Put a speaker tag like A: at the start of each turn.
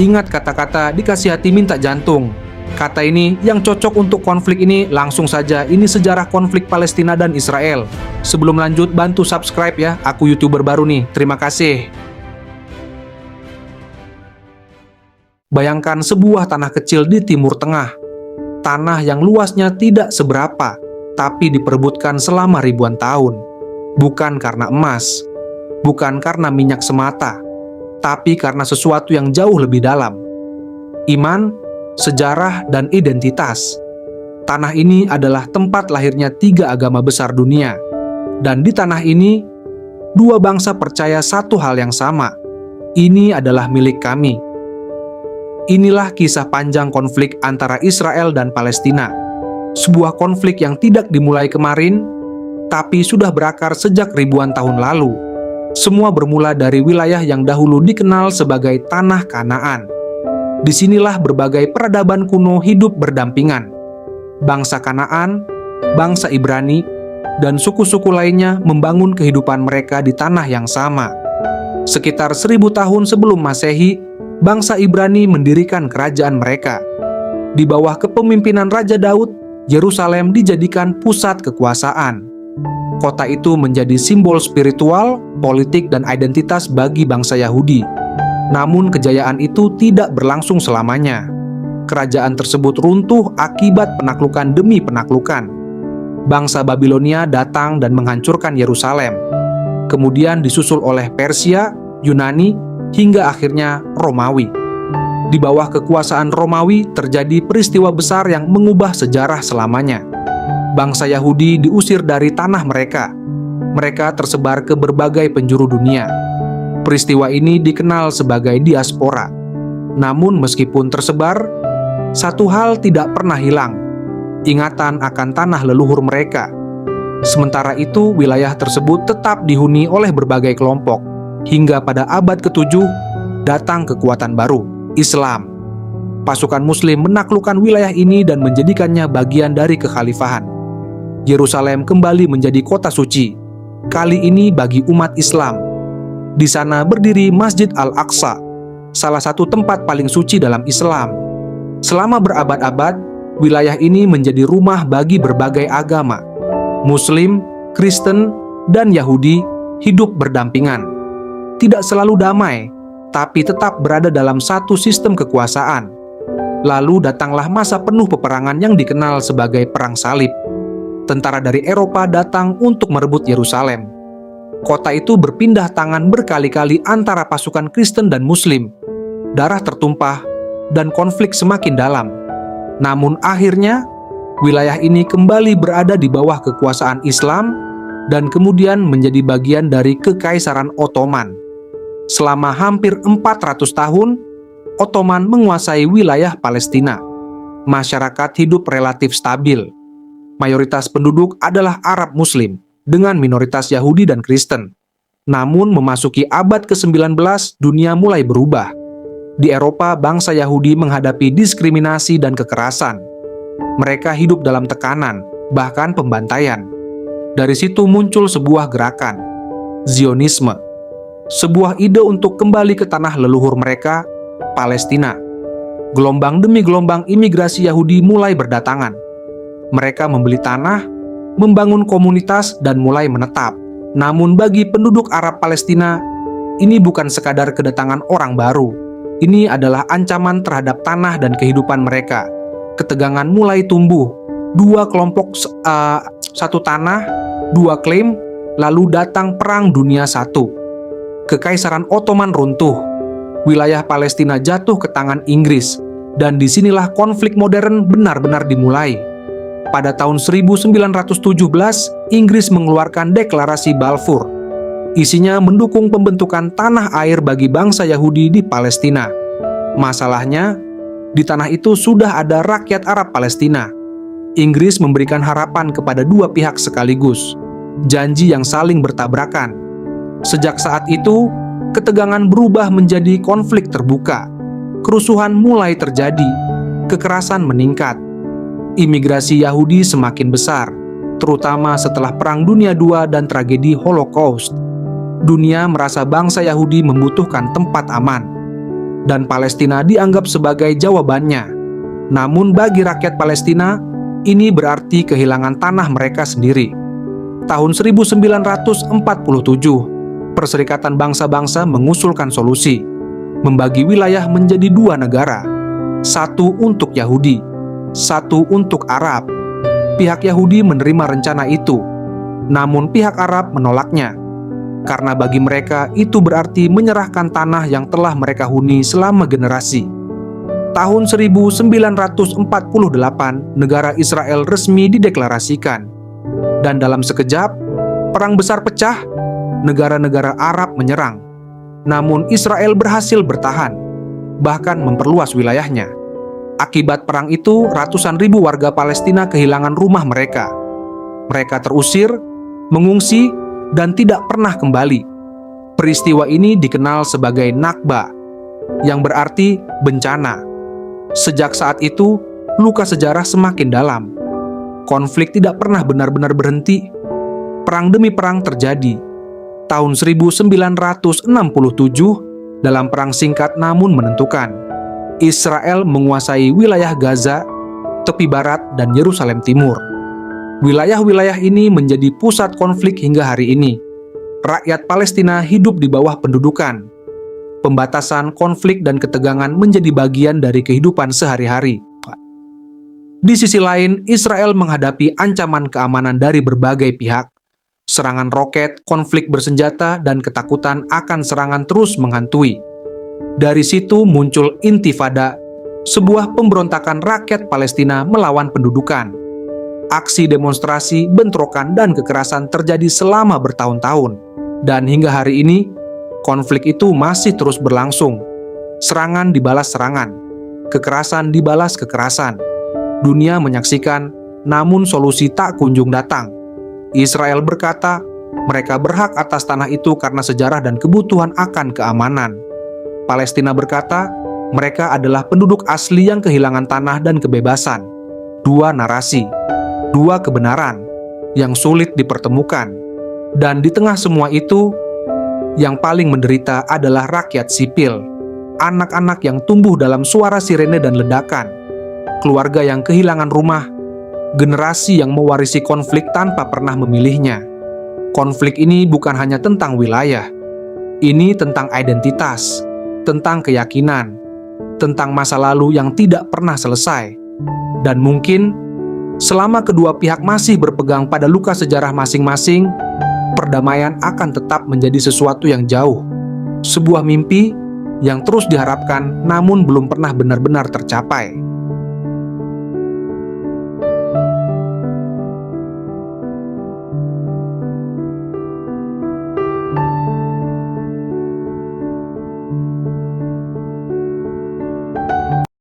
A: Ingat kata-kata dikasih hati minta jantung. Kata ini yang cocok untuk konflik ini langsung saja. Ini sejarah konflik Palestina dan Israel. Sebelum lanjut, bantu subscribe ya. Aku YouTuber baru nih. Terima kasih. Bayangkan sebuah tanah kecil di Timur Tengah. Tanah yang luasnya tidak seberapa, tapi diperebutkan selama ribuan tahun. Bukan karena emas, bukan karena minyak semata, tapi karena sesuatu yang jauh lebih dalam. Iman, sejarah, dan identitas. Tanah ini adalah tempat lahirnya 3 agama besar dunia. Dan di tanah ini, 2 bangsa percaya satu hal yang sama. Ini adalah milik kami. Inilah kisah panjang konflik antara Israel dan Palestina. Sebuah konflik yang tidak dimulai kemarin, tapi sudah berakar sejak ribuan tahun lalu. Semua bermula dari wilayah yang dahulu dikenal sebagai Tanah Kanaan. Disinilah berbagai peradaban kuno hidup berdampingan. Bangsa Kanaan, bangsa Ibrani, dan suku-suku lainnya membangun kehidupan mereka di tanah yang sama. Sekitar 1000 tahun sebelum Masehi, bangsa Ibrani mendirikan kerajaan mereka. Di bawah kepemimpinan Raja Daud, Yerusalem dijadikan pusat kekuasaan. Kota itu menjadi simbol spiritual, politik, dan identitas bagi bangsa Yahudi. Namun kejayaan itu tidak berlangsung selamanya. Kerajaan tersebut runtuh akibat penaklukan demi penaklukan. Bangsa Babilonia datang dan menghancurkan Yerusalem. Kemudian disusul oleh Persia, Yunani, hingga akhirnya Romawi. Di bawah kekuasaan Romawi terjadi peristiwa besar yang mengubah sejarah selamanya. Bangsa Yahudi diusir dari tanah mereka. Mereka tersebar ke berbagai penjuru dunia. Peristiwa ini dikenal sebagai diaspora. Namun meskipun tersebar, satu hal tidak pernah hilang: ingatan akan tanah leluhur mereka. Sementara itu, wilayah tersebut tetap dihuni oleh berbagai kelompok. Hingga pada abad ke-7, datang kekuatan baru, Islam. Pasukan Muslim menaklukkan wilayah ini dan menjadikannya bagian dari kekhalifahan. Yerusalem kembali menjadi kota suci, kali ini bagi umat Islam. Di sana berdiri Masjid Al-Aqsa, salah satu tempat paling suci dalam Islam. Selama berabad-abad, wilayah ini menjadi rumah bagi berbagai agama. Muslim, Kristen, dan Yahudi hidup berdampingan. Tidak selalu damai, tapi tetap berada dalam satu sistem kekuasaan. Lalu datanglah masa penuh peperangan yang dikenal sebagai Perang Salib. Tentara dari Eropa datang untuk merebut Yerusalem. Kota itu berpindah tangan berkali-kali antara pasukan Kristen dan Muslim. Darah tertumpah dan konflik semakin dalam. Namun akhirnya, wilayah ini kembali berada di bawah kekuasaan Islam dan kemudian menjadi bagian dari Kekaisaran Ottoman. Selama hampir 400 tahun, Ottoman menguasai wilayah Palestina. Masyarakat hidup relatif stabil. Mayoritas penduduk adalah Arab Muslim, dengan minoritas Yahudi dan Kristen. Namun memasuki abad ke-19, dunia mulai berubah. Di Eropa, bangsa Yahudi menghadapi diskriminasi dan kekerasan. Mereka hidup dalam tekanan, bahkan pembantaian. Dari situ muncul sebuah gerakan, Zionisme. Sebuah ide untuk kembali ke tanah leluhur mereka, Palestina. Gelombang demi gelombang imigrasi Yahudi mulai berdatangan. Mereka membeli tanah, membangun komunitas, dan mulai menetap. Namun bagi penduduk Arab Palestina, ini bukan sekadar kedatangan orang baru. Ini adalah ancaman terhadap tanah dan kehidupan mereka. Ketegangan mulai tumbuh. 2 kelompok, satu tanah, 2 klaim, lalu datang Perang Dunia I. Kekaisaran Ottoman runtuh. Wilayah Palestina jatuh ke tangan Inggris. Dan disinilah konflik modern benar-benar dimulai. Pada tahun 1917, Inggris mengeluarkan Deklarasi Balfour. Isinya mendukung pembentukan tanah air bagi bangsa Yahudi di Palestina. Masalahnya, di tanah itu sudah ada rakyat Arab Palestina. Inggris memberikan harapan kepada 2 pihak sekaligus. Janji yang saling bertabrakan. Sejak saat itu, ketegangan berubah menjadi konflik terbuka. Kerusuhan mulai terjadi. Kekerasan meningkat. Imigrasi Yahudi semakin besar, terutama setelah Perang Dunia II dan tragedi Holocaust. Dunia merasa bangsa Yahudi membutuhkan tempat aman. dan Palestina dianggap sebagai jawabannya. Namun bagi rakyat Palestina, ini berarti kehilangan tanah mereka sendiri. Tahun 1947, Perserikatan Bangsa-Bangsa mengusulkan solusi, membagi wilayah menjadi dua negara, satu untuk Yahudi, satu untuk Arab. Pihak Yahudi menerima rencana itu, namun pihak Arab menolaknya, karena bagi mereka itu berarti menyerahkan tanah yang telah mereka huni selama generasi. Tahun 1948, negara Israel resmi dideklarasikan, dan dalam sekejap, perang besar pecah, negara-negara Arab menyerang. Namun Israel berhasil bertahan, bahkan memperluas wilayahnya. Akibat perang itu, ratusan ribu warga Palestina kehilangan rumah mereka. Mereka terusir, mengungsi, dan tidak pernah kembali. Peristiwa ini dikenal sebagai Nakba, yang berarti bencana. Sejak saat itu, luka sejarah semakin dalam. Konflik tidak pernah benar-benar berhenti. Perang demi perang terjadi. Tahun 1967, dalam perang singkat namun menentukan, Israel menguasai wilayah Gaza, tepi barat, dan Yerusalem Timur. Wilayah-wilayah ini menjadi pusat konflik hingga hari ini. Rakyat Palestina hidup di bawah pendudukan. Pembatasan, konflik, dan ketegangan menjadi bagian dari kehidupan sehari-hari. Di sisi lain, Israel menghadapi ancaman keamanan dari berbagai pihak. Serangan roket, konflik bersenjata, dan ketakutan akan serangan terus menghantui. Dari situ muncul Intifada, sebuah pemberontakan rakyat Palestina melawan pendudukan. Aksi demonstrasi, bentrokan, dan kekerasan terjadi selama bertahun-tahun. Dan hingga hari ini, konflik itu masih terus berlangsung. Serangan dibalas serangan, kekerasan dibalas kekerasan. Dunia menyaksikan, namun solusi tak kunjung datang. Israel berkata, mereka berhak atas tanah itu karena sejarah dan kebutuhan akan keamanan. Palestina berkata, mereka adalah penduduk asli yang kehilangan tanah dan kebebasan. Dua narasi, dua kebenaran yang sulit dipertemukan. Dan di tengah semua itu, yang paling menderita adalah rakyat sipil, anak-anak yang tumbuh dalam suara sirene dan ledakan, keluarga yang kehilangan rumah, generasi yang mewarisi konflik tanpa pernah memilihnya. Konflik ini bukan hanya tentang wilayah, ini tentang identitas, tentang keyakinan, tentang masa lalu yang tidak pernah selesai. Dan mungkin, selama kedua pihak masih berpegang pada luka sejarah masing-masing, perdamaian akan tetap menjadi sesuatu yang jauh, sebuah mimpi yang terus diharapkan namun belum pernah benar-benar tercapai.